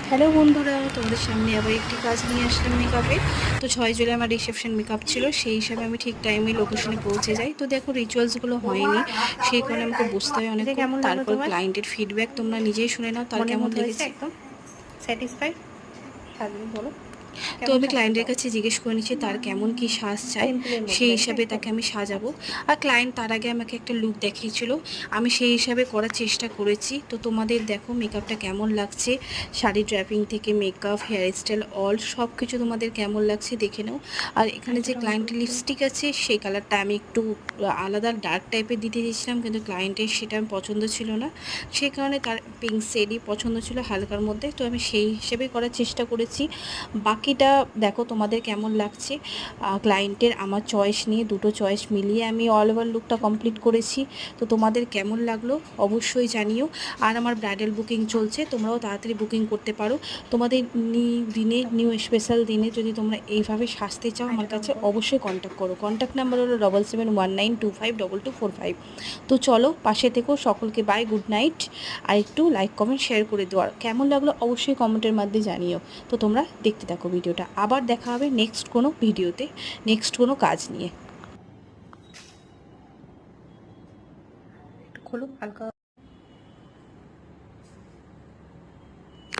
Hello বন্ধুরা, তোমাদের সামনে আবার একটি কাজ নিয়ে আসলাম মেকআপের। তো 6 জুলাই আমার রিসেপশন মেকআপ ছিল, সেই হিসাবে আমি ঠিক টাইমে লোকেশনে পৌঁছে যাই। তো দেখো রিচুয়ালসগুলো হয়নি, সেই কারণে আমাকে বসতে হয় এটা অনেকক্ষণ। কেমন লাগলো তারপর তোমার? ক্লায়েন্টের ফিডব্যাক তোমরা নিজেই শুনে নাও, তার মনের কেমন মতো হয়েছে? লেগেছে। একদম স্যাটিসফাইড? সাজুন বলো তো কেমন আমি সাজতে ক্লায়েন্টের চাও? কাছে জিজ্ঞেস করে নিচ্ছি তার কেমন কি সাজ চাই, সিম্পলের মধ্যে, সেই তাই তো? হিসাবে একদম তাকে আমি সাজাবো। আচ্ছা। আর ক্লায়েন্ট তার আগে আমাকে একটা লুক দেখিয়েছিল, আমি সেই হিসাবে করার চেষ্টা করেছি। তো তোমাদের দেখো মেকআপটা কেমন লাগছে, শাড়ি ড্র্যাপিং থেকে মেকআপ, হেয়ার স্টাইল, অল সব কিছু তোমাদের কেমন লাগছে দেখে নাও। আর এখানে যে আরেকটা টমেটো ক্লায়েন্টের একটু। লিপস্টিক আছে, সেই কালারটা আমি একটু আলাদা ডার্ক টাইপের দিতে চেয়েছিলাম, কিন্তু ক্লায়েন্টের সেটা পছন্দ ছিল না। সেই কারণে তার পিঙ্ক শেডই পছন্দ ছিল হালকার মধ্যে। তো আমি সেই হিসেবে করার চেষ্টা করেছি। বাকিটা দেখো তোমাদের কেমন লাগছে। ক্লায়েন্টের আমার চয়েস নিয়ে দুটো চয়েস মিলিয়ে আমি অল ওভার লুকটা কমপ্লিট করেছি। তো তোমাদের কেমন লাগলো অবশ্যই জানিও। আর আমার ব্রাইডাল বুকিং চলছে, তোমরাও তাড়াতাড়ি বুকিং করতে পারো। তোমাদের দিনে নিউ স্পেশাল দিনে যদি তোমরা এইভাবে সাজতে চাও, আরেকটা আমার কাছে টমেটো। অবশ্যই কন্ট্যাক্ট করো। কন্ট্যাক্ট নাম্বার হলো 7719252245। তো চলো পাশে থেকো, সকলকে বাই, গুড নাইট। আর একটু লাইক কমেন্ট শেয়ার করে দেওয়ার কেমন লাগলো অবশ্যই কমেন্টের মাধ্যমে জানিও। তো তোমরা দেখতে থাকো ভিডিওটা, আবার দেখা হবে নেক্সট কোনো ভিডিওতে, নেক্সট কোনো কাজ নিয়ে। একটু খোলো হালকা।